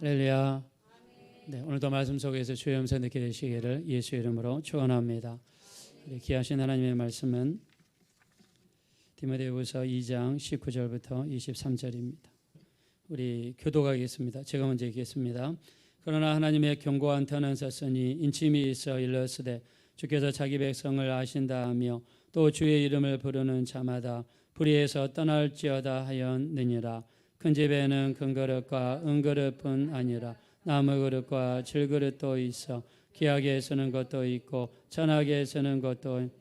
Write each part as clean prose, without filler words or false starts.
할렐루야. 네, 오늘도 말씀 속에서 주의 음성 듣게 되시기를 예수 이름으로 축원합니다. 우리 귀하신 하나님의 말씀은 디모데후서 2장 19절부터 23절입니다. 우리 교독하겠습니다. 제가 먼저 읽겠습니다. 그러나 하나님의 견고한 터는 썼으니 인침이 있어 일렀으되 주께서 자기 백성을 아신다 하며 또 주의 이름을 부르는 자마다 불의에서 떠날지어다 하였느니라. 큰 집에는 큰 그릇과 은그릇뿐 아니라 나무 그릇과 질그릇도 있어 귀하게 쓰는 것도 있고 천하게 쓰는 것도 있고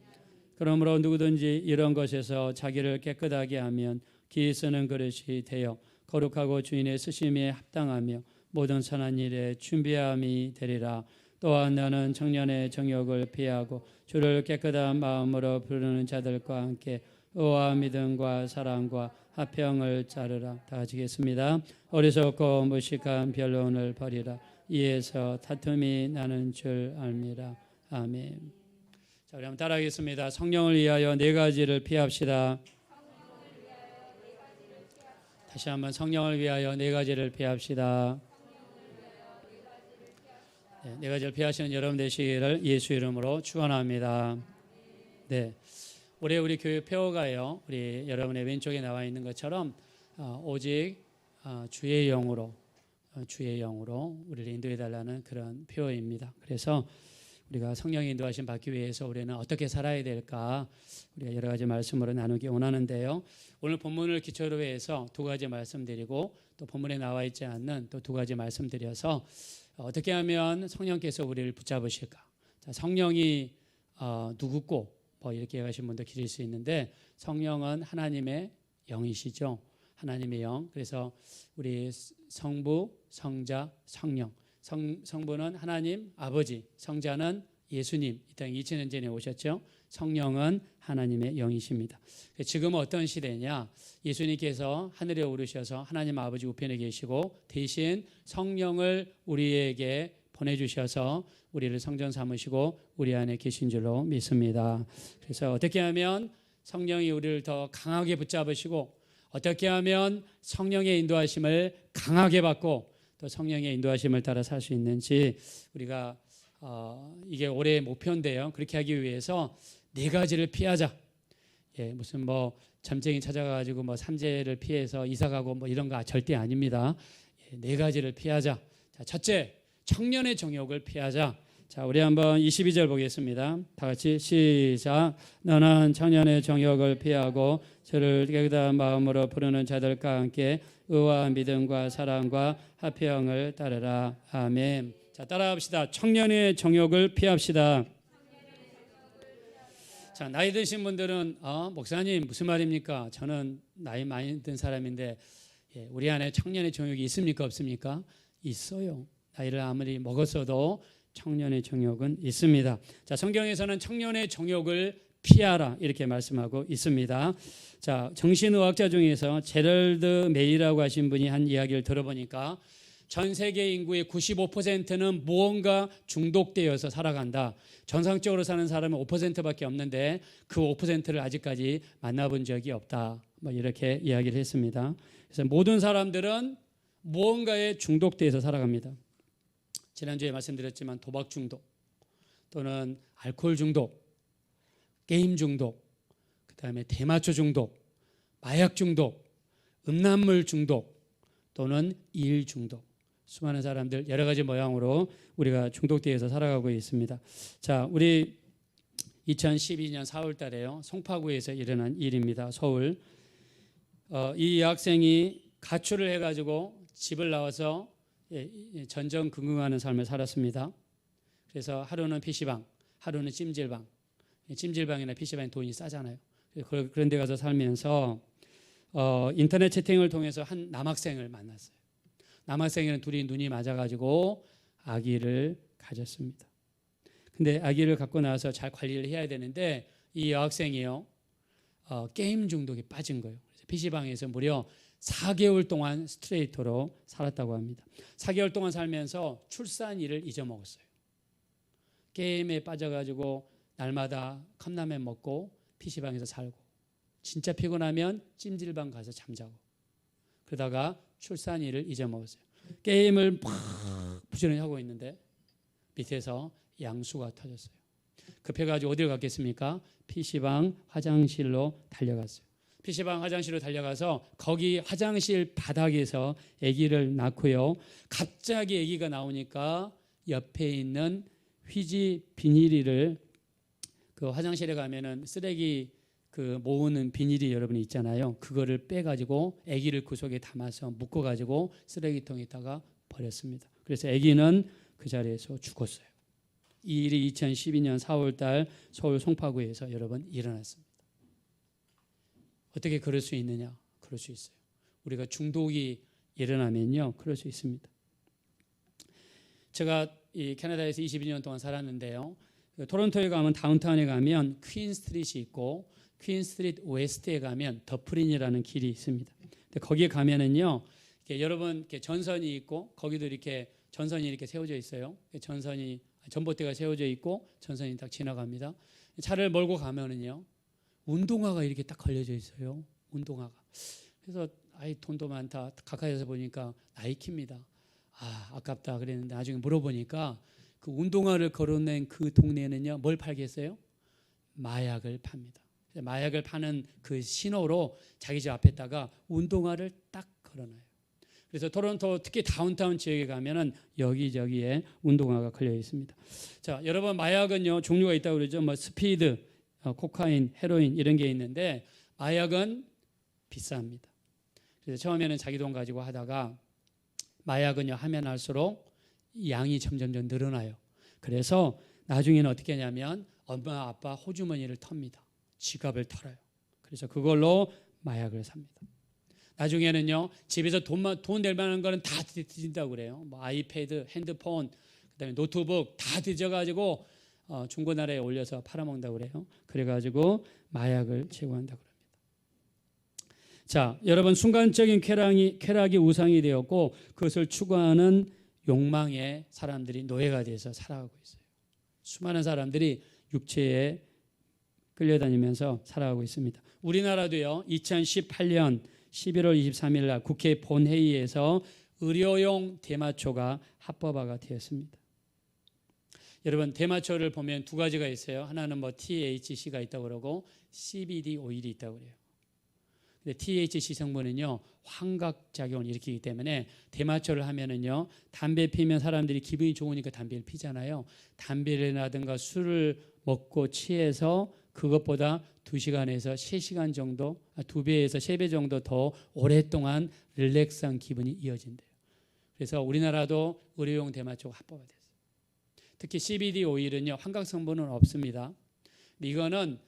그러므로 누구든지 이런 것에서 자기를 깨끗하게 하면 귀히 쓰는 그릇이 되어 거룩하고 주인의 쓰심에 합당하며 모든 선한 일에 준비함이 되리라. 또한 나는 청년의 정욕을 피하고 주를 깨끗한 마음으로 부르는 자들과 함께 의와 믿음과 사랑과 화평을 따르라. 다 같이 읽겠습니다. 어리석고 무식한 변론을 버리라. 이에서 다툼이 나는 줄 알미라. 아멘. 자, 우리 한번 따라하겠습니다. 성령을 위하여 네 가지를 피합시다. 다시 한번 성령을 위하여 네 가지를 피합시다. 네 가지를 피하시는 여러분 되시기를 예수 이름으로 축원합니다. 네, 올해 우리 교회 표어가요. 우리 여러분의 왼쪽에 나와 있는 것처럼 오직 주의 영으로 우리를 인도해 달라는 그런 표어입니다. 그래서 우리가 성령의 인도하심 받기 위해서 우리는 어떻게 살아야 될까 우리가 여러 가지 말씀으로 나누기 원하는데요. 오늘 본문을 기초로 해서 두 가지 말씀드리고 또 본문에 나와 있지 않는 또 두 가지 말씀드려서 어떻게 하면 성령께서 우리를 붙잡으실까? 자, 성령이 누구고 뭐 이렇게 얘기하신 분도 계실 수 있는데 성령은 하나님의 영이시죠. 하나님의 영. 그래서 우리 성부, 성자, 성령. 성부는 하나님 아버지, 성자는 예수님, 이 땅 2000년 전에 오셨죠. 성령은 하나님의 영이십니다. 지금은 어떤 시대냐? 예수님께서 하늘에 오르셔서 하나님 아버지 우편에 계시고 대신 성령을 우리에게 보내주셔서 우리를 성전 삼으시고 우리 안에 계신 줄로 믿습니다. 그래서 어떻게 하면 성령이 우리를 더 강하게 붙잡으시고 어떻게 하면 성령의 인도하심을 강하게 받고 또 성령의 인도하심을 따라 살 수 있는지 우리가 이게 올해의 목표인데요. 그렇게 하기 위해서 네 가지를 피하자. 예, 무슨 뭐 점쟁이 찾아가지고 뭐 삼재를 피해서 이사가고 뭐 이런 거 절대 아닙니다. 예, 네 가지를 피하자. 자, 첫째, 청년의 정욕을 피하자. 자, 우리 한번 22절 보겠습니다. 다 같이 시작. 너는 청년의 정욕을 피하고 저를 깨끗한 마음으로 부르는 자들과 함께 의와 믿음과 사랑과 화평을 따르라. 아멘. 자, 따라합시다. 청년의 정욕을 피합시다. 자, 나이 드신 분들은 목사님 무슨 말입니까? 저는 나이 많이 든 사람인데 우리 안에 청년의 정욕이 있습니까? 없습니까? 있어요. 나이를 아무리 먹었어도 청년의 정욕은 있습니다. 자, 성경에서는 청년의 정욕을 피하라 이렇게 말씀하고 있습니다. 자, 정신의학자 중에서 제럴드 메이라고 하신 분이 한 이야기를 들어보니까 전 세계 인구의 95%는 무언가 중독되어서 살아간다. 정상적으로 사는 사람은 5%밖에 없는데 그 5%를 아직까지 만나본 적이 없다. 뭐 이렇게 이야기를 했습니다. 그래서 모든 사람들은 무언가에 중독되어서 살아갑니다. 지난주에 말씀드렸지만 도박 중독 또는 알코올 중독, 게임 중독, 그다음에 대마초 중독, 마약 중독, 음란물 중독 또는 일 중독. 수많은 사람들 여러 가지 모양으로 우리가 중독되어서 살아가고 있습니다. 자, 우리 2012년 4월 달에요. 송파구에서 일어난 일입니다. 서울. 이 여학생이 가출을 해가지고 집을 나와서 전전긍긍하는 삶을 살았습니다. 그래서 하루는 PC방, 하루는 찜질방. 찜질방이나 PC방에 돈이 싸잖아요. 그런 데 가서 살면서 인터넷 채팅을 통해서 한 남학생을 만났어요. 남학생이랑 둘이 눈이 맞아가지고 아기를 가졌습니다. 근데 아기를 갖고 나서 잘 관리를 해야 되는데 이 여학생이요 게임 중독에 빠진 거예요. 그래서 PC방에서 무려 4개월 동안 스트레이터로 살았다고 합니다. 4개월 동안 살면서 출산일을 잊어먹었어요. 게임에 빠져가지고 날마다 컵라면 먹고 PC방에서 살고 진짜 피곤하면 찜질방 가서 잠자고 그러다가 출산일을 잊어먹었어요. 게임을 막 부지런히 하고 있는데 밑에서 양수가 터졌어요. 급해가지고 어디로 갔겠습니까? PC방 화장실로 달려갔어요. PC방 화장실로 달려가서 거기 화장실 바닥에서 아기를 낳고요. 갑자기 아기가 나오니까 옆에 있는 휴지 비닐을 그 화장실에 가면은 쓰레기 그 모으는 비닐이 여러분이 있잖아요. 그거를 빼가지고 아기를 그 속에 담아서 묶어가지고 쓰레기통에다가 버렸습니다. 그래서 아기는 그 자리에서 죽었어요. 이 일이 2012년 4월달 서울 송파구에서 여러분 일어났습니다. 어떻게 그럴 수 있느냐? 그럴 수 있어요. 우리가 중독이 일어나면요, 그럴 수 있습니다. 제가 이 캐나다에서 22년 동안 살았는데요. 토론토에 가면 다운타운에 가면 퀸 스트릿이 있고 퀸 스트릿 웨스트에 가면 더프린이라는 길이 있습니다. 근데 거기에 가면은요, 이렇게 여러분 이렇게 전선이 있고 거기도 이렇게 전선이 이렇게 세워져 있어요. 전선이 전봇대가 세워져 있고 전선이 딱 지나갑니다. 차를 몰고 가면은요, 운동화가 이렇게 딱 걸려져 있어요. 운동화가. 그래서 아이 돈도 많다. 가까이서 보니까 나이키입니다. 아, 아깝다 그랬는데 나중에 물어보니까 그 운동화를 걸어낸 그 동네는요, 뭘 팔겠어요? 마약을 팝니다. 마약을 파는 그 신호로 자기 집 앞에다가 운동화를 딱 걸어놔요. 그래서 토론토 특히 다운타운 지역에 가면은 여기저기에 운동화가 걸려 있습니다. 자, 여러분 마약은요 종류가 있다고 그러죠. 뭐 스피드, 코카인, 헤로인 이런 게 있는데 마약은 비쌉니다. 그래서 처음에는 자기 돈 가지고 하다가 마약은요 하면 할수록 양이 점점 늘어나요. 그래서 나중에는 어떻게 하냐면 엄마 아빠 호주머니를 텁니다. 지갑을 털어요. 그래서 그걸로 마약을 삽니다. 나중에는요 집에서 돈 낼 만한 거는 다 뒤진다고 그래요. 뭐 아이패드, 핸드폰, 그다음에 노트북 다 뒤져가지고 중고나라에 올려서 팔아먹는다고 그래요. 그래가지고 마약을 제공한다고 합니다. 자, 여러분 순간적인 쾌락이 우상이 되었고 그것을 추구하는 욕망에 사람들이 노예가 돼서 살아가고 있어요. 수많은 사람들이 육체에 끌려다니면서 살아가고 있습니다. 우리나라도요 2018년 11월 23일 날 국회 본회의에서 의료용 대마초가 합법화가 되었습니다. 여러분 대마초를 보면 두 가지가 있어요. 하나는 뭐 THC가 있다고 그러고 CBD 오일이 있다고 그래요. 근데 THC 성분은요 환각 작용을 일으키기 때문에 대마초를 하면은요 담배 피면 사람들이 기분이 좋으니까 담배를 피잖아요. 담배라든가 술을 먹고 취해서 그것보다 2시간에서 3시간 정도, 2배에서 3배 정도 더 오랫동안 릴렉스한 기분이 이어진대요. 그래서 우리나라도 의료용 대마초가 합법화됐어요. 특히 CBD 오일은요 환각 성분은 없습니다. 이거는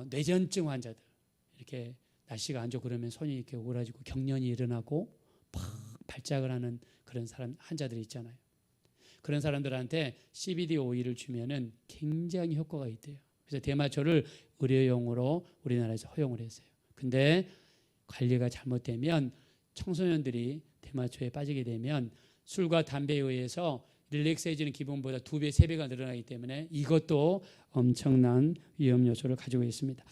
뇌전증 환자들 이렇게 날씨가 안 좋고 그러면 손이 이렇게 오그라지고 경련이 일어나고 팍 발작을 하는 그런 사람 환자들이 있잖아요. 그런 사람들한테 CBD 오일을 주면은 굉장히 효과가 있대요. 그래서 대마초를 의료용으로 우리나라에서 허용을 했어요. 근데 관리가 잘못되면 청소년들이 대마초에 빠지게 되면 술과 담배에 의해서 릴렉스해지는 기분보다 2배, 3배가 늘어나기 때문에 이것도 엄청난 위험 요소를 가지고 있습니다.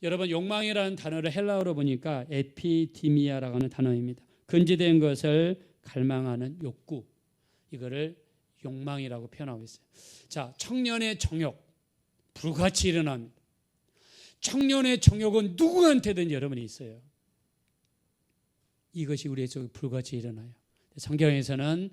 여러분 욕망이라는 단어를 헬라어로 보니까 에피디미아라고 하는 단어입니다. 금지된 것을 갈망하는 욕구, 이거를 욕망이라고 표현하고 있어요. 자, 청년의 정욕 불같이 일어납니다. 청년의 정욕은 누구한테든 여러분이 있어요. 이것이 우리의 속에 불같이 일어나요. 성경에서는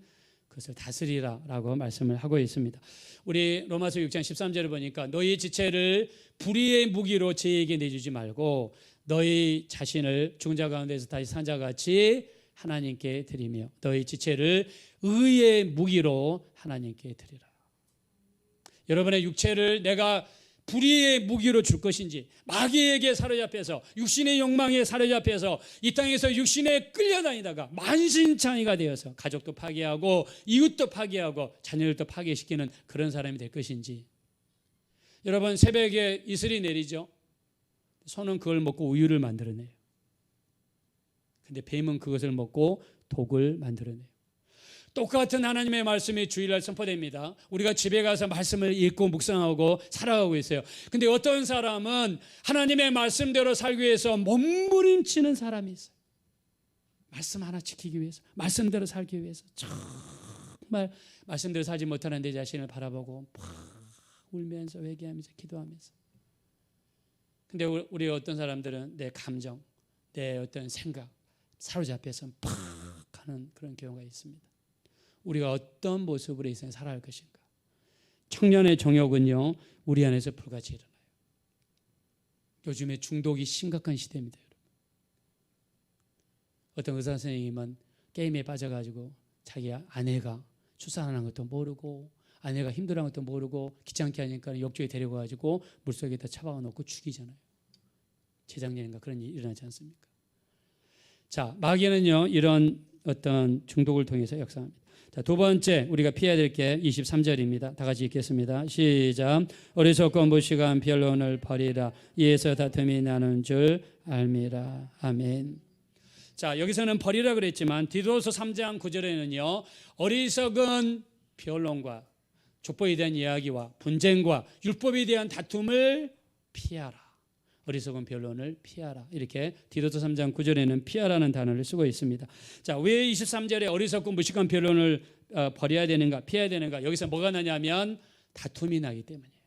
그것을 다스리라라고 말씀을 하고 있습니다. 우리 로마서 6장 13절을 보니까 너희 지체를 불의의 무기로 죄에게 내주지 말고 너희 자신을 죽은 자 가운데서 다시 산 자 같이 하나님께 드리며 너희 지체를 의의 무기로 하나님께 드리라. 여러분의 육체를 내가 불의의 무기로 줄 것인지 마귀에게 사로잡혀서 육신의 욕망에 사로잡혀서 이 땅에서 육신에 끌려다니다가 만신창이가 되어서 가족도 파괴하고 이웃도 파괴하고 자녀들도 파괴시키는 그런 사람이 될 것인지. 여러분 새벽에 이슬이 내리죠. 소는 그걸 먹고 우유를 만들어내요. 근데 뱀은 그것을 먹고 독을 만들어내요. 똑같은 하나님의 말씀이 주일날 선포됩니다. 우리가 집에 가서 말씀을 읽고 묵상하고 살아가고 있어요. 근데 어떤 사람은 하나님의 말씀대로 살기 위해서 몸부림치는 사람이 있어요. 말씀 하나 지키기 위해서, 말씀대로 살기 위해서 정말 말씀대로 살지 못하는 내 자신을 바라보고 막 울면서 회개하면서 기도하면서. 근데 우리 어떤 사람들은 내 감정, 내 어떤 생각 사로잡혀서 팍 하는 그런 경우가 있습니다. 우리가 어떤 모습으로 이 세상에 살아갈 것인가. 청년의 정욕은요, 우리 안에서 불같이 일어나요. 요즘에 중독이 심각한 시대입니다. 여러분. 어떤 의사 선생님은 게임에 빠져가지고 자기 아내가 출산하는 것도 모르고 아내가 힘들어하는 것도 모르고 귀찮게 하니까 욕조에 데려가가지고 물속에다 처박아 놓고 죽이잖아요. 재작년인가 그런 일이 일어나지 않습니까? 자, 마귀는요 이런 어떤 중독을 통해서 역사합니다. 자, 두 번째 우리가 피해야 될 게 23절입니다. 다 같이 읽겠습니다. 시작. 어리석고 무식한 변론을 버리라. 이에서 다툼이 나는 줄 알미라. 아멘. 자, 여기서는 버리라 그랬지만 디도서 3장 9절에는요 어리석은 변론과 족보에 대한 이야기와 분쟁과 율법에 대한 다툼을 피하라. 어리석은 변론을 피하라. 이렇게 디도서 3장 9절에는 피하라는 단어를 쓰고 있습니다. 자, 왜 23절에 어리석고 무식한 변론을 버려야 되는가, 피해야 되는가? 여기서 뭐가 나냐면 다툼이 나기 때문이에요.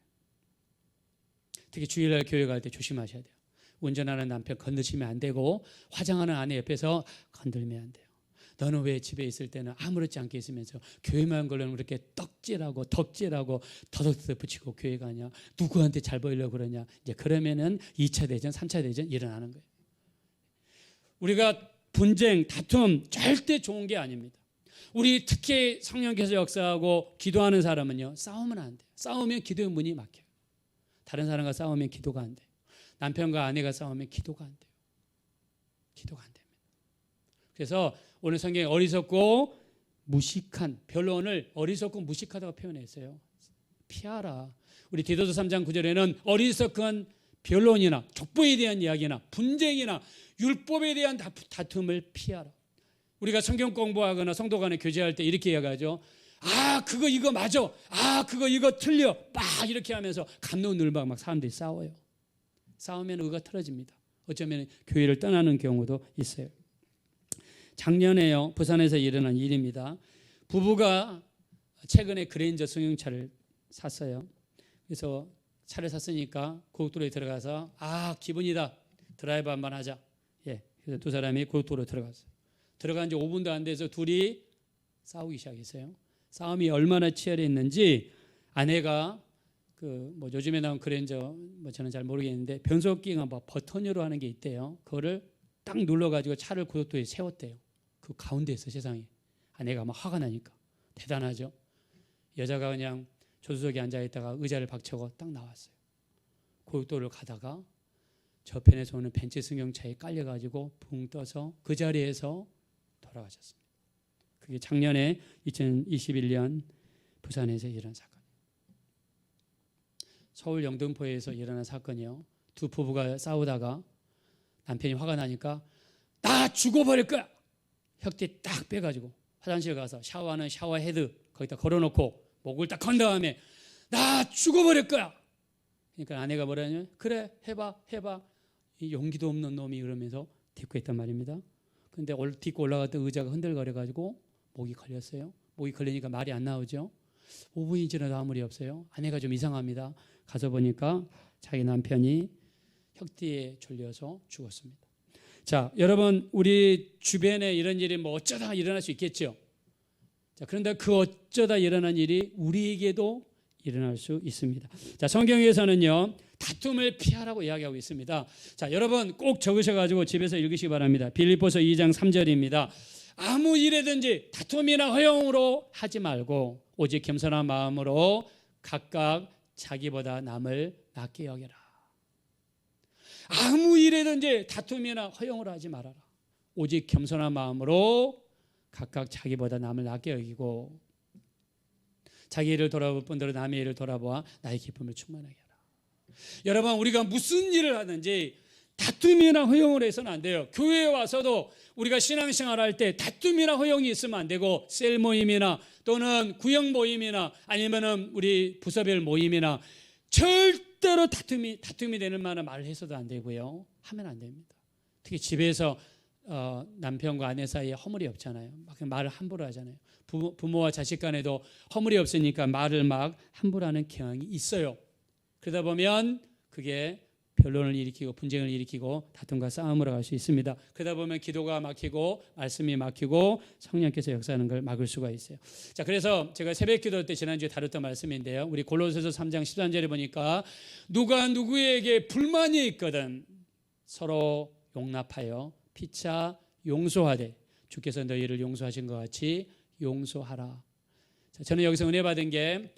특히 주일날 교회 갈 때 조심하셔야 돼요. 운전하는 남편 건드시면 안 되고 화장하는 아내 옆에서 건들면 안 돼요. 너는 왜 집에 있을 때는 아무렇지 않게 있으면서 교회만 걸려면 그렇게 떡질하고 덕질하고 더덕더덕 붙이고 교회 가냐? 누구한테 잘 보이려고 그러냐? 이제 그러면은 2차 대전, 3차 대전 일어나는 거예요. 우리가 분쟁, 다툼 절대 좋은 게 아닙니다. 우리 특히 성령께서 역사하고 기도하는 사람은요 싸우면 안 돼요. 싸우면 기도의 문이 막혀요. 다른 사람과 싸우면 기도가 안 돼요. 남편과 아내가 싸우면 기도가 안 돼요. 기도가 안 됩니다. 그래서 오늘 성경에 어리석고 무식한 변론을 어리석고 무식하다고 표현했어요. 피하라. 우리 디도서 3장 9절에는 어리석은 변론이나 족보에 대한 이야기나 분쟁이나 율법에 대한 다툼을 피하라. 우리가 성경 공부하거나 성도 간에 교제할 때 이렇게 이야기하죠. 아 그거 이거 맞아. 아 그거 이거 틀려. 막 이렇게 하면서 감론을박 막 사람들이 싸워요. 싸우면 의가 틀어집니다. 어쩌면 교회를 떠나는 경우도 있어요. 작년에요 부산에서 일어난 일입니다. 부부가 최근에 그랜저 승용차를 샀어요. 그래서 차를 샀으니까 고속도로에 들어가서 아 기분이다 드라이브 한번 하자. 예, 그래서 두 사람이 고속도로에 들어갔어요. 들어간 지 5분도 안 돼서 둘이 싸우기 시작했어요. 싸움이 얼마나 치열했는지 아내가 뭐 요즘에 나온 그랜저 저는 잘 모르겠는데 변속기가 막 버튼으로 하는 게 있대요. 그거를 딱 눌러가지고 차를 고속도로에 세웠대요. 그 가운데에서 세상에 아내가 막 화가 나니까 대단하죠. 여자가 그냥 조수석에 앉아있다가 의자를 박차고 딱 나왔어요. 고속도로를 가다가 저편에서 오는 벤츠 승용차에 깔려가지고 붕 떠서 그 자리에서 돌아가셨습니다. 그게 작년에 2021년 부산에서 일어난 사건. 서울 영등포에서 일어난 사건이요. 두 부부가 싸우다가 남편이 화가 나니까 나 죽어버릴 거야. 혁대 딱 빼가지고 화장실 가서 샤워하는 샤워헤드 거기다 걸어놓고 목을 딱 건 다음에 나 죽어버릴 거야. 그러니까 아내가 뭐라냐면 그래 해봐 이 용기도 없는 놈이 이러면서 딛고 있단 말입니다. 근데 딛고 올라갔던 의자가 흔들거려가지고 목이 걸렸어요. 목이 걸리니까 말이 안 나오죠. 5분이 지나도 아무 리 없어요. 아내가 좀 이상합니다. 가서 보니까 자기 남편이 혁띠에 졸려서 죽었습니다. 자, 여러분 우리 주변에 이런 일이 뭐 어쩌다 일어날 수 있겠죠. 자, 그런데 그 어쩌다 일어난 일이 우리에게도 일어날 수 있습니다. 자, 성경에서는요 다툼을 피하라고 이야기하고 있습니다. 자, 여러분 꼭 적으셔가지고 집에서 읽으시기 바랍니다. 빌립보서 2장 3절입니다. 아무 일에든지 다툼이나 허용으로 하지 말고 오직 겸손한 마음으로 각각 자기보다 남을 낫게 여겨라. 아무 일에든지 다툼이나 허용을 하지 말아라. 오직 겸손한 마음으로 각각 자기보다 남을 낫게 여기고 자기 일을 돌아볼 뿐더러 남의 일을 돌아보아 나의 기쁨을 충만하게 하라. 여러분 우리가 무슨 일을 하든지 다툼이나 허용을 해서는 안 돼요. 교회에 와서도 우리가 신앙생활 할 때 다툼이나 허용이 있으면 안 되고 셀 모임이나 또는 구역 모임이나 아니면은 우리 부서별 모임이나 절대로 다툼이 되는 만한 말을 해서도 안 되고요. 하면 안 됩니다. 특히 집에서 남편과 아내 사이에 허물이 없잖아요. 막 말을 함부로 하잖아요. 부모와 자식 간에도 허물이 없으니까 말을 막 함부로 하는 경향이 있어요. 그러다 보면 그게 변론을 일으키고 분쟁을 일으키고 다툼과 싸움으로 갈 수 있습니다. 그러다 보면 기도가 막히고 말씀이 막히고 성령께서 역사하는 걸 막을 수가 있어요. 자, 그래서 제가 새벽 기도 때 지난주에 다뤘던 말씀인데요. 우리 골로새서 3장 13절에 보니까 누가 누구에게 불만이 있거든 서로 용납하여 피차 용서하되 주께서 너희를 용서하신 것 같이 용서하라. 자, 저는 여기서 은혜 받은 게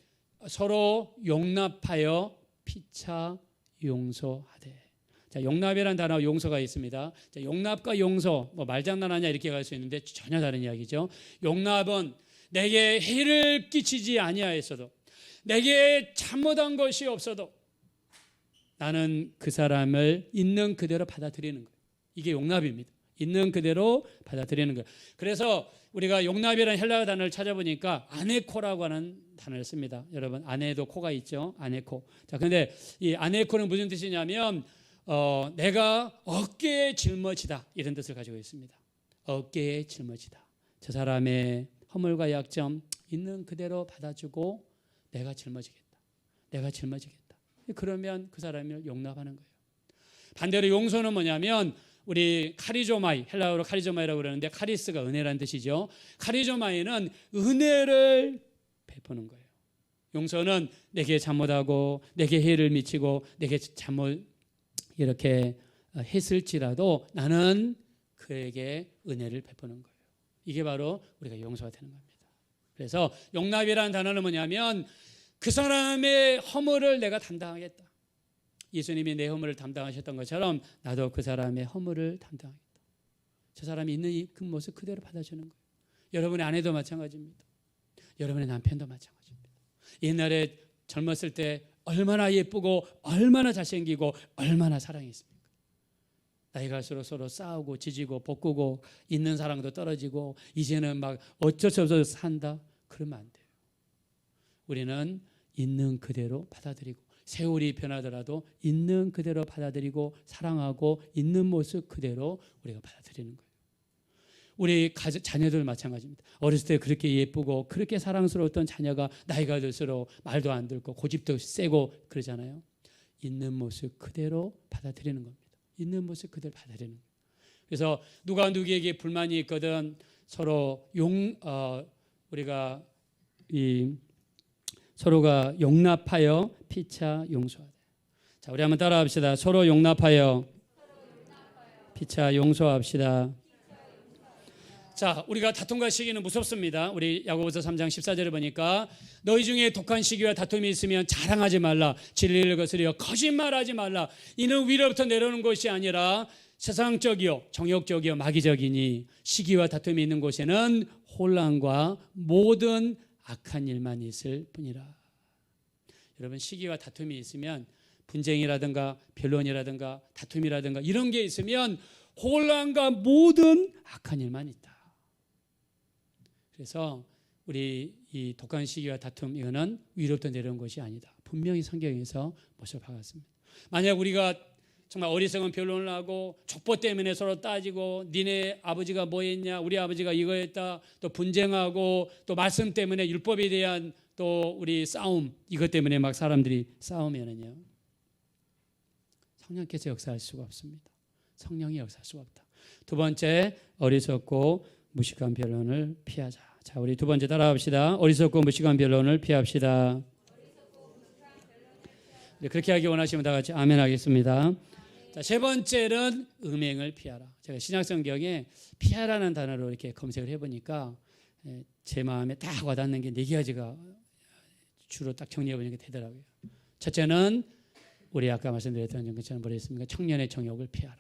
서로 용납하여 피차 용서하되. 자, 용납이라는 단어 용서가 있습니다. 자, 용납과 용서 뭐 말장난하냐 이렇게 갈 수 있는데 전혀 다른 이야기죠. 용납은 내게 해를 끼치지 아니하였어도 내게 잘못한 것이 없어도 나는 그 사람을 있는 그대로 받아들이는 거예요. 이게 용납입니다. 있는 그대로 받아들이는 거예요. 그래서 우리가 용납이라는 헬라어 단어를 찾아보니까 아네코라고 하는 단어를 씁니다. 여러분 아네도 코가 있죠. 아네코. 자, 그런데 이 아네코는 무슨 뜻이냐면 내가 어깨에 짊어지다 이런 뜻을 가지고 있습니다. 어깨에 짊어지다. 저 사람의 허물과 약점 있는 그대로 받아주고 내가 짊어지겠다. 내가 짊어지겠다. 그러면 그 사람을 용납하는 거예요. 반대로 용서는 뭐냐면 우리 카리조마이, 헬라어로 카리조마이라고 그러는데 카리스가 은혜라는 뜻이죠. 카리조마이는 은혜를 베푸는 거예요. 용서는 내게 잘못하고 내게 해를 미치고 내게 잘못 이렇게 했을지라도 나는 그에게 은혜를 베푸는 거예요. 이게 바로 우리가 용서가 되는 겁니다. 그래서 용납이라는 단어는 뭐냐면 그 사람의 허물을 내가 담당하겠다. 예수님이 내 허물을 담당하셨던 것처럼 나도 그 사람의 허물을 담당하겠다. 저 사람이 있는 그 모습 그대로 받아주는 거예요. 여러분의 아내도 마찬가지입니다. 여러분의 남편도 마찬가지입니다. 옛날에 젊었을 때 얼마나 예쁘고 얼마나 잘생기고 얼마나 사랑했습니까? 나이가 갈수록 서로 싸우고 지지고 볶고 있는 사랑도 떨어지고 이제는 막 어쩔 수 없어서 산다. 그러면 안 돼요. 우리는 있는 그대로 받아들이고 세월이 변하더라도 있는 그대로 받아들이고 사랑하고 있는 모습 그대로 우리가 받아들이는 거예요. 우리 자녀들 마찬가지입니다. 어렸을 때 그렇게 예쁘고 그렇게 사랑스러웠던 자녀가 나이가 들수록 말도 안 듣고 고집도 세고 그러잖아요. 있는 모습 그대로 받아들이는 겁니다. 있는 모습 그대로 받아들이는 거예요. 그래서 누가 누구에게 불만이 있거든 서로 우리가 서로가 용납하여 피차 용서하되. 자, 우리 한번 따라합시다. 서로 용납하여 피차 용서합시다. 자, 우리가 다툼과 시기는 무섭습니다. 우리 야고보서 3장 14절에 보니까 너희 중에 독한 시기와 다툼이 있으면 자랑하지 말라. 진리를 거스려 거짓말하지 말라. 이는 위로부터 내려오는 것이 아니라 세상적이요 정욕적이요 마귀적이니 시기와 다툼이 있는 곳에는 혼란과 모든 악한 일만 있을 뿐이라. 여러분 시기와 다툼이 있으면 분쟁이라든가 변론이라든가 다툼이라든가 이런 게 있으면 혼란과 모든 악한 일만 있다. 그래서 우리 이 독한 시기와 다툼 이거는 위로부터 내려온 것이 아니다. 분명히 성경에서 못을 박았습니다. 만약 우리가 정말 어리석은 변론을 하고 족보 때문에 서로 따지고 니네 아버지가 뭐 했냐 우리 아버지가 이거 했다 또 분쟁하고 또 말씀 때문에 율법에 대한 또 우리 싸움 이것 때문에 막 사람들이 싸우면은요 성령께서 역사할 수가 없습니다. 성령이 역사할 수가 없다. 두 번째 어리석고 무식한 변론을 피하자. 자, 우리 두 번째 따라합시다. 어리석고 무식한 변론을 피합시다. 네, 그렇게 하기 원하시면 다 같이 아멘 하겠습니다. 자, 세 번째는 음행을 피하라. 제가 신약성경에 피하라는 단어로 이렇게 검색을 해보니까 제 마음에 딱 와닿는 게 네 가지가 주로 딱 정리해보니까 되더라고요. 첫째는 우리 아까 말씀드렸던 것처럼 뭐랬습니까? 청년의 정욕을 피하라.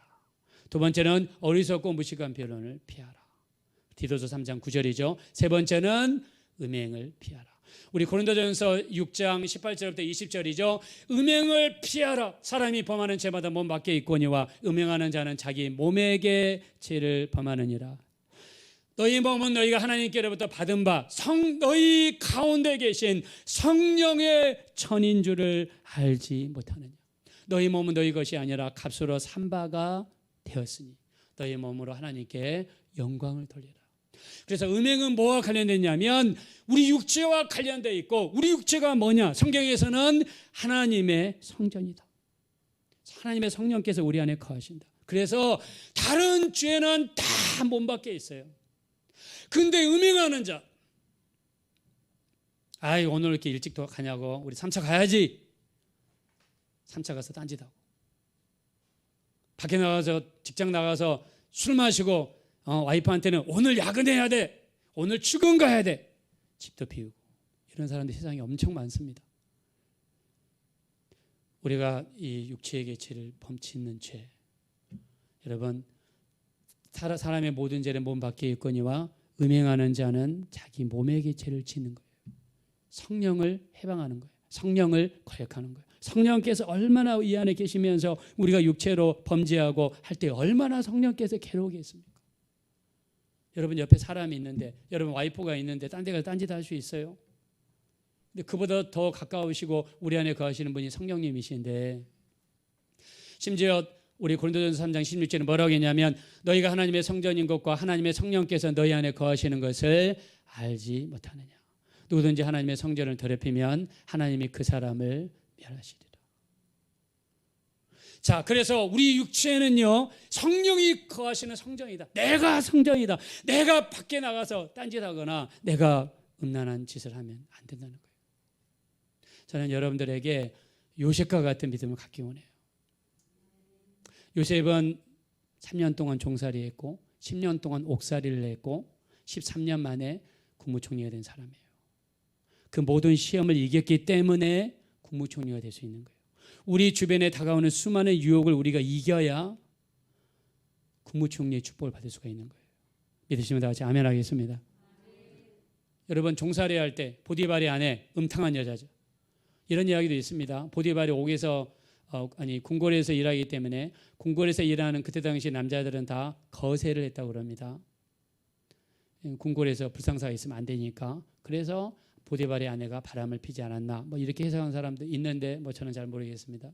두 번째는 어리석고 무식한 변론을 피하라. 디도서 3장 9절이죠. 세 번째는 음행을 피하라. 우리 고린도전서 6장 18절부터 20절이죠. 음행을 피하라. 사람이 범하는 죄마다 몸 밖에 있거니와 음행하는 자는 자기 몸에게 죄를 범하느니라. 너희 몸은 너희가 하나님께로부터 받은 바 너희 가운데 계신 성령의 천인 줄을 알지 못하느냐. 너희 몸은 너희 것이 아니라 값으로 산 바가 되었으니 너희 몸으로 하나님께 영광을 돌리라. 그래서 음행은 뭐와 관련됐냐면 우리 육체와 관련되어 있고, 우리 육체가 뭐냐? 성경에서는 하나님의 성전이다. 하나님의 성령께서 우리 안에 거하신다. 그래서 다른 죄는 다 몸 밖에 있어요. 근데 음행하는 자, 아이 오늘 이렇게 일찍 가냐고, 우리 3차 가야지. 3차 가서 딴짓하고, 밖에 나가서 직장 나가서 술 마시고 와이프한테는 오늘 야근해야 돼, 오늘 출근 가야 돼, 집도 비우고. 이런 사람들 세상에 엄청 많습니다. 우리가 이 육체의 개체를 범치는 죄, 여러분, 사람의 모든 죄는 몸 밖에 있거니와 음행하는 자는 자기 몸의 개체를 짓는 거예요. 성령을 해방하는 거예요. 성령을 거역하는 거예요. 성령께서 얼마나 이 안에 계시면서 우리가 육체로 범죄하고 할 때 얼마나 성령께서 괴로우겠습니까? 여러분 옆에 사람이 있는데, 여러분 와이프가 있는데 딴 데 가서 딴짓 할 수 있어요? 근데 그보다 더 가까우시고 우리 안에 거하시는 분이 성령님이신데, 심지어 우리 고린도전서 3장 16절에 뭐라고 했냐면 너희가 하나님의 성전인 것과 하나님의 성령께서 너희 안에 거하시는 것을 알지 못하느냐. 누구든지 하나님의 성전을 더럽히면 하나님이 그 사람을 멸하시리라. 자, 그래서 우리 육체는요, 성령이 거하시는 성전이다. 내가 성전이다. 내가 밖에 나가서 딴짓하거나 내가 음란한 짓을 하면 안 된다는 거예요. 저는 여러분들에게 요셉과 같은 믿음을 갖기 원해요. 요셉은 3년 동안 종살이 했고 10년 동안 옥살이를 했고 13년 만에 국무총리가 된 사람이에요. 그 모든 시험을 이겼기 때문에 국무총리가 될 수 있는 거예요. 우리 주변에 다가오는 수많은 유혹을 우리가 이겨야 국무총리의 축복을 받을 수가 있는 거예요. 믿으시면 다 같이 아멘 하겠습니다. 여러분, 종살이 할 때 보디발의 아내 음탕한 여자죠. 이런 이야기도 있습니다. 보디발이 옥에서 궁궐에서 일하기 때문에 궁궐에서 일하는 그때 당시 남자들은 다 거세를 했다고 그럽니다. 궁궐에서 불상사가 있으면 안 되니까. 그래서 보디발의 아내가 바람을 피지 않았나, 뭐 이렇게 해석하는 사람도 있는데 뭐 저는 잘 모르겠습니다.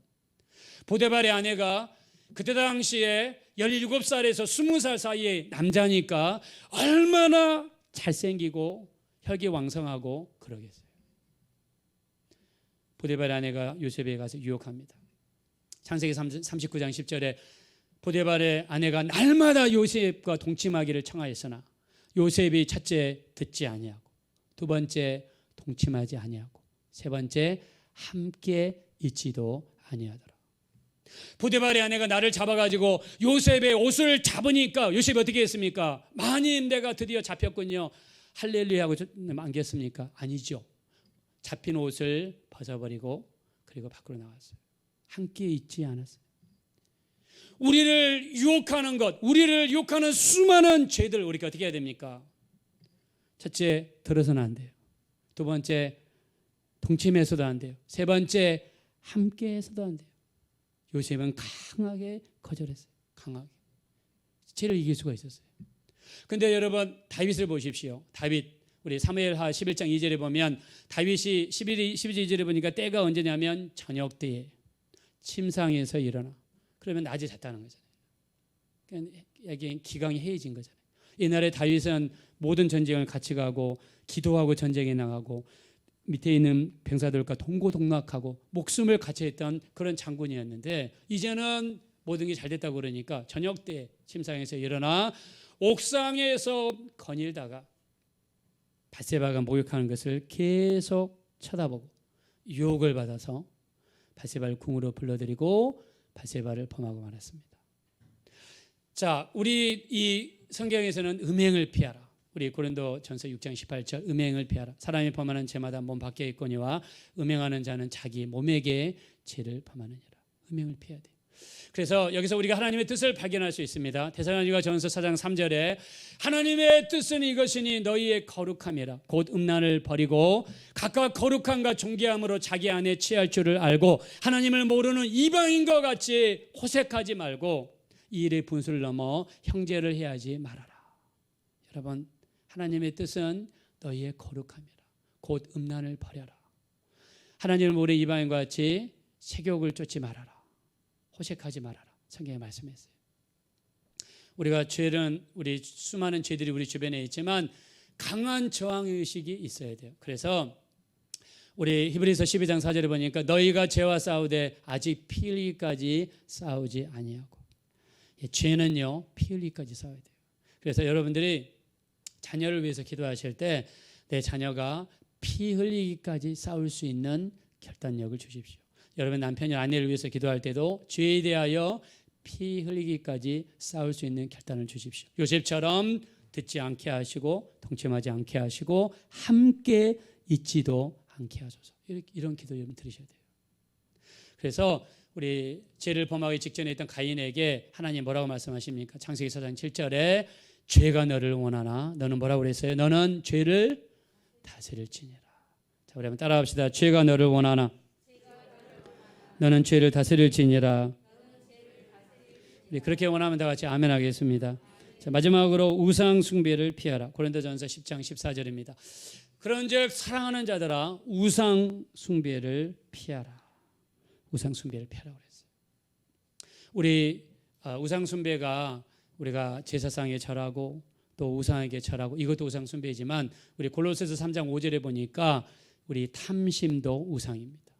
보디발의 아내가 그때 당시에 17살에서 20살 사이의 남자니까 얼마나 잘생기고 혈기왕성하고 그러겠어요. 보디발의 아내가 요셉에 가서 유혹합니다. 창세기 39장 10절에 보디발의 아내가 날마다 요셉과 동침하기를 청하였으나 요셉이 첫째 듣지 아니하고, 두 번째 동침하지 아니하고, 세 번째 함께 있지도 아니하더라. 보디발의 아내가 나를 잡아가지고 요셉의 옷을 잡으니까 요셉이 어떻게 했습니까? 마님, 내가 드디어 잡혔군요. 할렐루야 하고 안겼습니까? 아니죠. 잡힌 옷을 벗어버리고 그리고 밖으로 나왔어요. 함께 있지 않았어요. 우리를 유혹하는 것, 우리를 유혹하는 수많은 죄들, 우리가 어떻게 해야 됩니까? 첫째, 들어서는 안 돼요. 두 번째, 동침해서도 안 돼요. 세 번째, 함께해서도 안 돼요. 요셉은 강하게 거절했어요. 강하게. 죄를 이길 수가 있었어요. 근데 여러분, 다윗을 보십시오. 다윗, 우리 사무엘하 11장 2절에 보면 다윗이 12절 보니까 때가 언제냐면 저녁 때에 침상에서 일어나. 그러면 낮에 잤다는 거잖아요. 그러니까 여기 기강이 해이진 거잖아요. 옛날에 다윗은 모든 전쟁을 같이 가고 기도하고 전쟁에 나가고 밑에 있는 병사들과 동고동락하고 목숨을 같이 했던 그런 장군이었는데, 이제는 모든 게 잘 됐다고 그러니까 저녁 때 침상에서 일어나 옥상에서 거닐다가 밧세바가 목욕하는 것을 계속 쳐다보고 유혹을 받아서 밧세바를 궁으로 불러들이고 밧세바를 범하고 말았습니다. 자, 우리 이 성경에서는 음행을 피하라. 우리 고린도전서 6장 18절 음행을 피하라. 사람이 범하는 죄마다 몸 밖에 있거니와 음행하는 자는 자기 몸에게 죄를 범하느니라. 음행을 피해야 돼요. 그래서 여기서 우리가 하나님의 뜻을 발견할 수 있습니다. 데살로니가전서 4장 3절에 하나님의 뜻은 이것이니 너희의 거룩함이라. 곧 음란을 버리고 각각 거룩함과 존귀함으로 자기 안에 취할 줄을 알고 하나님을 모르는 이방인과 같이 호색하지 말고 이 일의 분수를 넘어 형제를 해하지 말아라. 여러분, 하나님의 뜻은 너희의 거룩함이라. 곧 음란을 버려라. 하나님을 모르는 이방인과 같이 색욕을 쫓지 말아라. 호색하지 말아라. 성경에 말씀했어요. 우리가 죄는 우리 수많은 죄들이 우리 주변에 있지만 강한 저항 의식이 있어야 돼요. 그래서 우리 히브리서 12장 4절에 보니까 너희가 죄와 싸우되 아직 피 흘리기까지 싸우지 아니하고. 죄는요 피 흘리기까지 싸워야 돼요. 그래서 여러분들이 자녀를 위해서 기도하실 때 내 자녀가 피 흘리기까지 싸울 수 있는 결단력을 주십시오. 여러분 남편이 아내를 위해서 기도할 때도 죄에 대하여 피 흘리기까지 싸울 수 있는 결단을 주십시오. 요셉처럼 듣지 않게 하시고 동침하지 않게 하시고 함께 있지도 않게 하소서. 이런 기도 여러분 들으셔야 돼요. 그래서 우리 죄를 범하기 직전에 있던 가인에게 하나님 뭐라고 말씀하십니까? 창세기 4장 7절에 죄가 너를 원하나 너는 뭐라고 그랬어요? 너는 죄를 다스릴지니라. 자, 우리 한번 따라합시다. 죄가 너를 원하나 너는 죄를 다스릴지니라. 우리 그렇게 원하면 다 같이 아멘 하겠습니다. 자, 마지막으로 우상 숭배를 피하라. 고린도전서 10장 14절입니다. 그런즉 사랑하는 자들아 우상 숭배를 피하라. 우상 숭배를 피하라고 그랬어요. 우리 우상 숭배가 우리가 제사상에 절하고 또 우상에게 절하고 이것도 우상 숭배이지만 우리 골로새서 3장 5절에 보니까 우리 탐심도 우상입니다.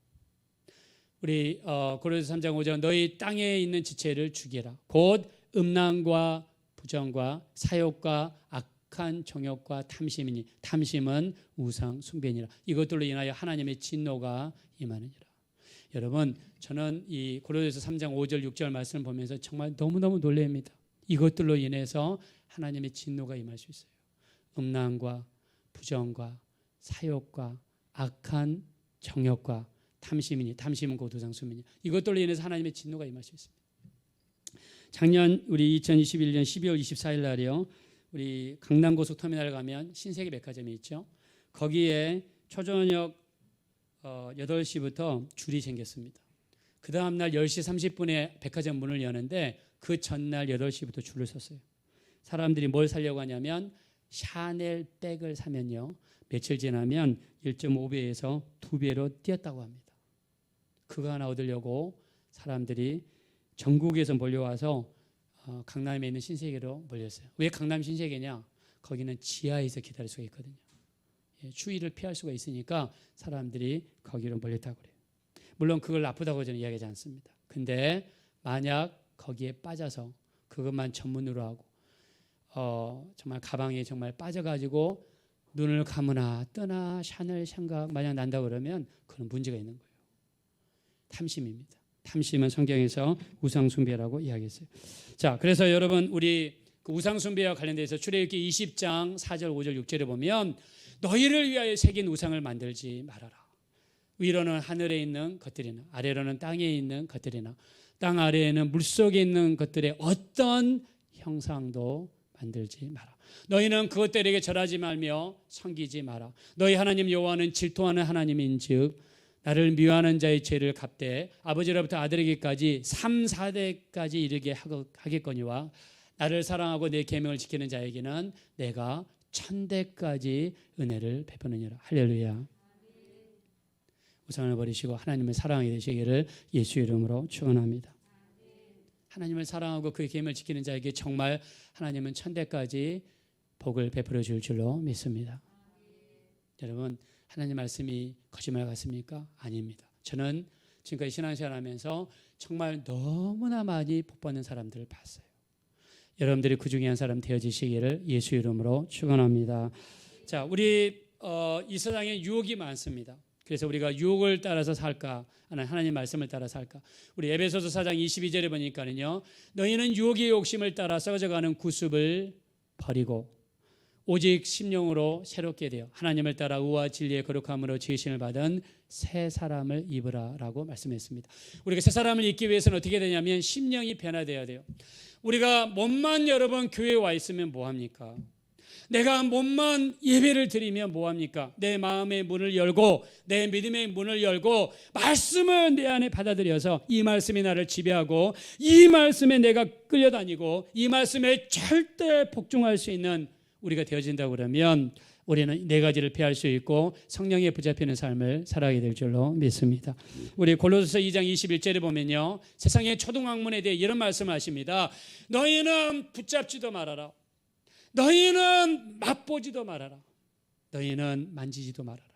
우리 골로새서 3장 5절 너희 땅에 있는 지체를 죽이라. 곧 음란과 부정과 사욕과 악한 정욕과 탐심이니 탐심은 우상 숭배니라. 이것들로 인하여 하나님의 진노가 임하느니라. 여러분 저는 이 골로새서 3장 5절 6절 말씀을 보면서 정말 너무너무 놀랍니다. 이것들로 인해서 하나님의 진노가 임할 수 있어요. 음란과 부정과 사욕과 악한 정욕과 탐심이니 탐심은 곧 우상 숭배니 이것들로 인해서 하나님의 진노가 임할 수 있습니다. 작년 우리 2021년 12월 24일 날이요. 우리 강남 고속터미널 가면 신세계 백화점이 있죠. 거기에 초저녁 8시부터 줄이 생겼습니다. 그 다음 날 10시 30분에 백화점 문을 여는데 그 전날 8시부터 줄을 섰어요. 사람들이 뭘 사려고 하냐면 샤넬 백을 사면요. 며칠 지나면 1.5배에서 2배로 뛰었다고 합니다. 그거 하나 얻으려고 사람들이 전국에서 몰려와서 강남에 있는 신세계로 몰렸어요. 왜 강남 신세계냐? 거기는 지하에서 기다릴 수가 있거든요. 추위를 피할 수가 있으니까 사람들이 거기로 몰렸다고 그래요. 물론 그걸 나쁘다고 저는 이야기하지 않습니다. 근데 만약 거기에 빠져서 그것만 전문으로 하고 정말 가방에 정말 빠져가지고 눈을 감으나 뜨나 샤넬 생각 만약 난다 그러면 그건 문제가 있는 거예요. 탐심입니다. 탐심은 성경에서 우상숭배라고 이야기했어요. 자, 그래서 여러분 우리 그 우상숭배와 관련돼서 출애굽기 20장 4절 5절 6절에 보면 너희를 위하여 새긴 우상을 만들지 말아라. 위로는 하늘에 있는 것들이나 아래로는 땅에 있는 것들이나 땅 아래에는 물속에 있는 것들의 어떤 형상도 만들지 마라. 너희는 그것들에게 절하지 말며 섬기지 마라. 너희 하나님 여호와는 질투하는 하나님인즉 나를 미워하는 자의 죄를 갚되 아버지로부터 아들에게까지 3, 4대까지 이르게 하겠거니와 나를 사랑하고 내 계명을 지키는 자에게는 내가 1000대까지 은혜를 베푸느니라. 할렐루야. 우상을 버리시고 하나님을 사랑하게 되시기를 예수 이름으로 축원합니다. 하나님을 사랑하고 그의 계명을 지키는 자에게 정말 하나님은 1000대까지 복을 베풀어 줄 줄로 믿습니다. 여러분 하나님 말씀이 거짓말 같습니까? 아닙니다. 저는 지금까지 신앙생활 하면서 정말 너무나 많이 복받는 사람들을 봤어요. 여러분들이 그 중에 한 사람 되어지시기를 예수 이름으로 축원합니다. 자, 우리 이 세상에 유혹이 많습니다. 그래서 우리가 유혹을 따라서 살까? 하나님 말씀을 따라 살까? 우리 에베소서 4장 22절에 보니까는요. 너희는 유혹의 욕심을 따라 썩어져가는 구습을 버리고 오직 심령으로 새롭게 되어 하나님을 따라 의와 진리의 거룩함으로 지으심을 받은 새 사람을 입으라라고 말씀했습니다. 우리가 새 사람을 입기 위해서는 어떻게 되냐면 심령이 변화되어야 돼요. 우리가 몸만 여러분 교회에 와 있으면 뭐합니까? 내가 몸만 예배를 드리면 뭐합니까? 내 마음의 문을 열고 내 믿음의 문을 열고 말씀을 내 안에 받아들여서 이 말씀이 나를 지배하고 이 말씀에 내가 끌려다니고 이 말씀에 절대 복종할 수 있는 우리가 되어진다고 그러면 우리는 네 가지를 피할 수 있고 성령에 붙잡히는 삶을 살아가게 될 줄로 믿습니다. 우리 골로새서 2장 21절에 보면요, 세상의 초등학문에 대해 이런 말씀을 하십니다. 너희는 붙잡지도 말아라. 너희는 맛보지도 말아라. 너희는 만지지도 말아라.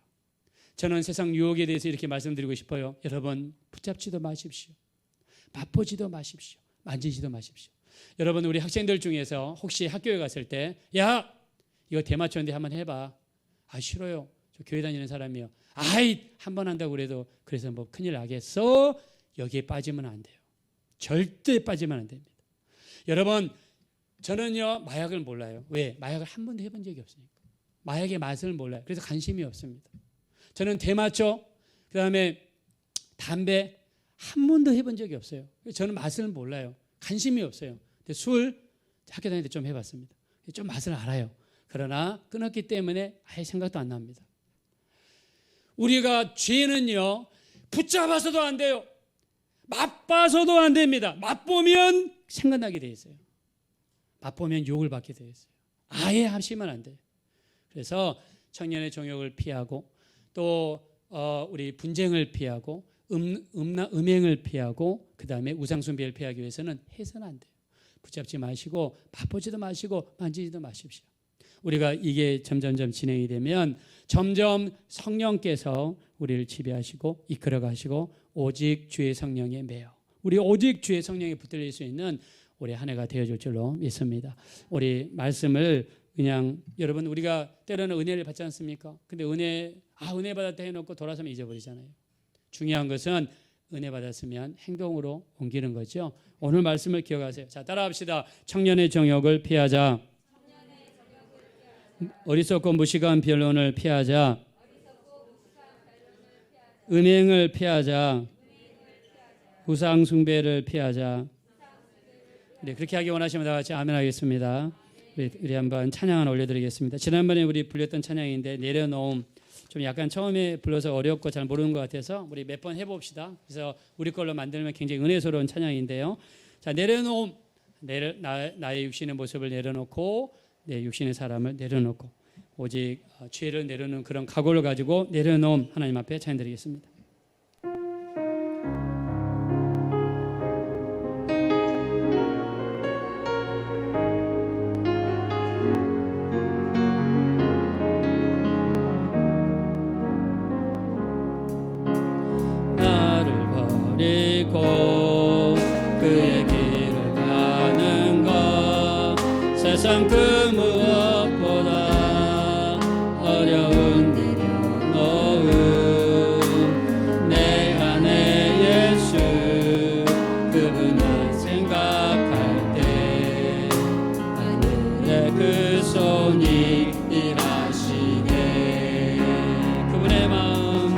저는 세상 유혹에 대해서 이렇게 말씀드리고 싶어요. 여러분, 붙잡지도 마십시오. 맛보지도 마십시오. 만지지도 마십시오. 여러분, 우리 학생들 중에서 혹시 학교에 갔을 때, 야, 이거 대마초인데 한번 해봐. 아, 싫어요. 저 교회 다니는 사람이요. 아이, 한번 한다고 그래도 그래서 뭐 큰일 나겠어? 여기에 빠지면 안 돼요. 절대 빠지면 안 됩니다. 여러분, 저는요, 마약을 몰라요. 왜? 마약을 한 번도 해본 적이 없으니까. 마약의 맛을 몰라요. 그래서 관심이 없습니다. 저는 대마초, 그 다음에 담배 한 번도 해본 적이 없어요. 저는 맛을 몰라요. 관심이 없어요. 근데 술 학교 다닐 때 좀 해봤습니다. 좀 맛을 알아요. 그러나 끊었기 때문에 아예 생각도 안 납니다. 우리가 죄는요, 붙잡아서도 안 돼요. 맛봐서도 안 됩니다. 맛보면 생각나게 돼 있어요. 맛보면 욕을 받게 돼 있어요. 아예 하시면 안 돼요. 그래서 청년의 정욕을 피하고 또 우리 분쟁을 피하고 음행을 피하고 그 다음에 우상숭배를 피하기 위해서는 해서는 안 돼요. 붙잡지 마시고 맛보지도 마시고 만지지도 마십시오. 우리가 이게 점점점 진행이 되면 점점 성령께서 우리를 지배하시고 이끌어가시고 오직 주의 성령에 매여 우리 오직 주의 성령에 붙들릴 수 있는 우리 한 해가 되어줄 줄로 믿습니다. 우리 말씀을 그냥 여러분, 우리가 때로는 은혜를 받지 않습니까? 근데 은혜 받았다 해놓고 돌아서면 잊어버리잖아요. 중요한 것은 은혜 받았으면 행동으로 옮기는 거죠. 오늘 말씀을 기억하세요. 자, 따라합시다. 청년의 정욕을 피하자. 어리석고 무식한 변론을 피하자. 음행을 피하자. 우상 숭배를 피하자. 네, 그렇게 하기 원하시면 다 같이 아멘 하겠습니다. 우리 한번 찬양 하나 올려드리겠습니다. 지난번에 우리 불렸던 찬양인데 내려놓음, 좀 약간 처음에 불러서 어렵고 잘 모르는 것 같아서 우리 몇 번 해봅시다. 그래서 우리 걸로 만들면 굉장히 은혜스러운 찬양인데요. 자, 내려놓음, 나의 육신의 모습을 내려놓고 내 육신의 사람을 내려놓고 오직 죄를 내려놓는 그런 각오를 가지고 내려놓음 하나님 앞에 찬양드리겠습니다. 그의 길을 가는 것 세상 그 무엇보다 어려운 내려놓음 내 안에 예수 그분을 생각할 때 하늘의 그 손이 일하시네 그분의 마음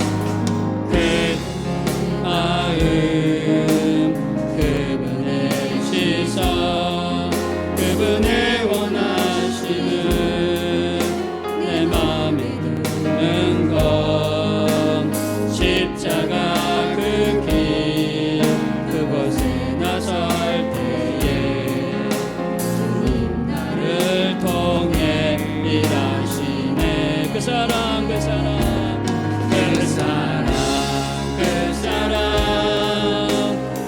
그분의 시선 그분의 원하심은 내 마음에 드는 것 십자가 그 길 그곳에 나설 때에 주님 나를 통해 일하시네 그 사랑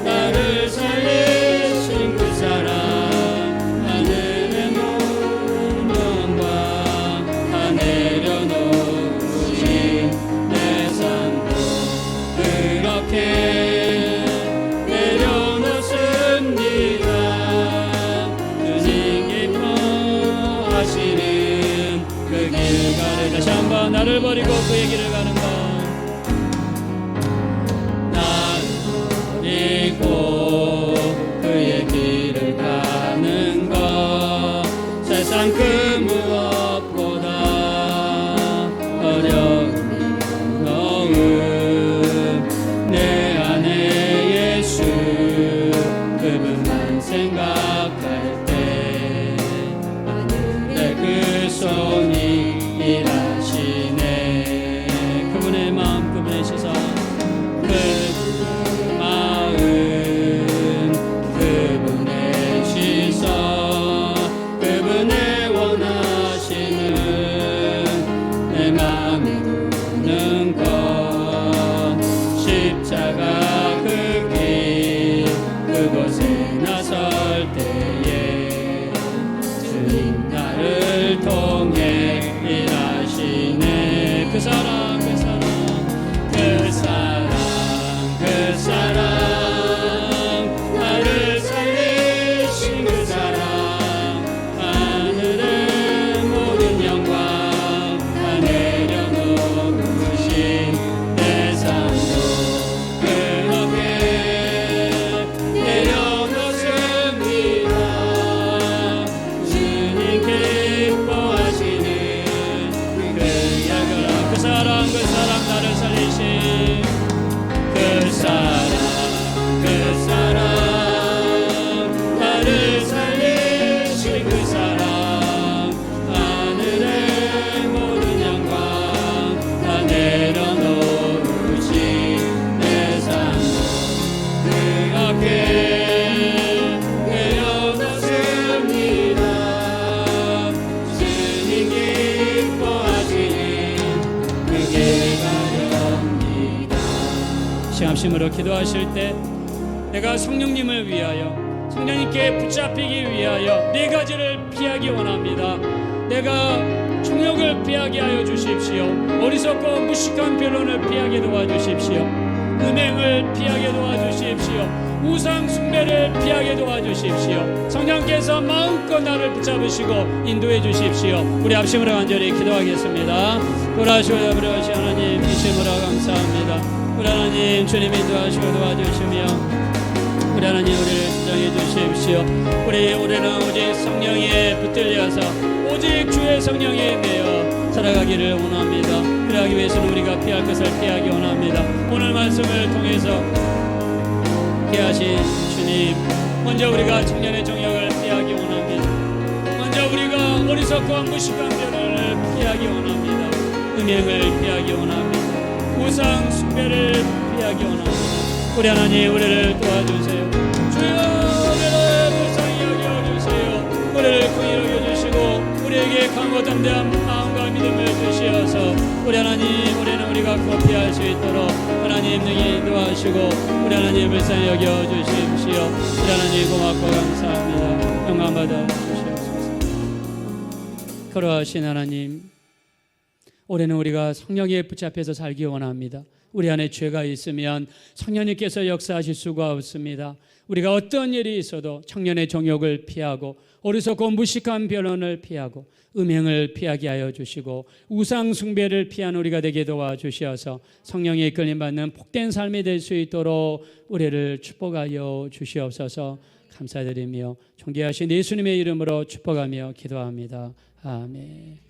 나를 살리신 그 사랑 하늘의 문명과 다 내려놓으신 내 삶도 그렇게 내려놓습니다 주님 기뻐하시는 그 길 가를 다시 한번 나를 버리고 그의 길을 가는 것 버리고 그의 길을 가는 것 세상 그 무엇보다 어려운 내려놓음 내 안에 예수 그분만 생각할 때 하늘의 그 손이 일하시네 그분의 마음 그분의 시선 그분의 시선 그분의 원하심은 나를 살리신 그 사랑 나를 살리신 그 사랑 하늘의 모든 영광 다 내려놓으신 내 삶 그 앞에 내어놓습니다. 주님 기뻐하시는 그 길 가렵니다. 시험심으로 기도하실 때 내가 성령님을 위하여 성령님께 붙잡히기 위하여 네 가지를 피하기 원합니다. 내가 정욕을 피하게 하여 주십시오. 어리석고 무식한 변론을 피하게 도와주십시오. 음행을 피하게 도와주십시오. 우상 숭배를 피하게 도와주십시오. 성령께서 마음껏 나를 붙잡으시고 인도해 주십시오. 우리 합심으로 간절히 기도하겠습니다. 돌아오시고 그러시 하나님 이심으로 감사합니다. 우리 하나님 주님 인도하시고 도와주시며 우리 하나님 우리를 수정해 주십시오. 우리 올해는 오직 성령에 붙들려서 오직 주의 성령에 매여 살아가기를 원합니다. 그러하기 위해서는 우리가 피할 것을 피하기 원합니다. 오늘 말씀을 통해서 피하신 주님, 먼저 우리가 청년의 정욕을 피하기 원합니다. 먼저 우리가 어리석고 무식한 변론을 피하기 원합니다. 음행을 피하기 원합니다. 우상 숭배를 피하기 원합니다. 우리 하나님 우리를 도와주세요. 주여 우리를 불쌍히 여겨주세요. 우리를 긍휼히 여겨주시고 우리에게 강고 담대한 마음과 믿음을 주시어서 우리 하나님 우리는 우리가 곧 피할 수 있도록 하나님 능히 인도하시고 우리 하나님 불쌍히 여겨주십시오. 우리 하나님 고맙고 감사합니다. 영광 받아 주시옵소서. 거룩하신 하나님, 올해는 우리가 성령에 붙잡혀서 살기 원합니다. 우리 안에 죄가 있으면 성령님께서 역사하실 수가 없습니다. 우리가 어떤 일이 있어도 청년의 정욕을 피하고 어리석고 무식한 변론을 피하고 음행을 피하게 하여 주시고 우상 숭배를 피한 우리가 되게 도와주시어서 성령에 이끌림 받는 복된 삶이 될 수 있도록 우리를 축복하여 주시옵소서. 감사드리며 존귀하신 예수님의 이름으로 축복하며 기도합니다. 아멘.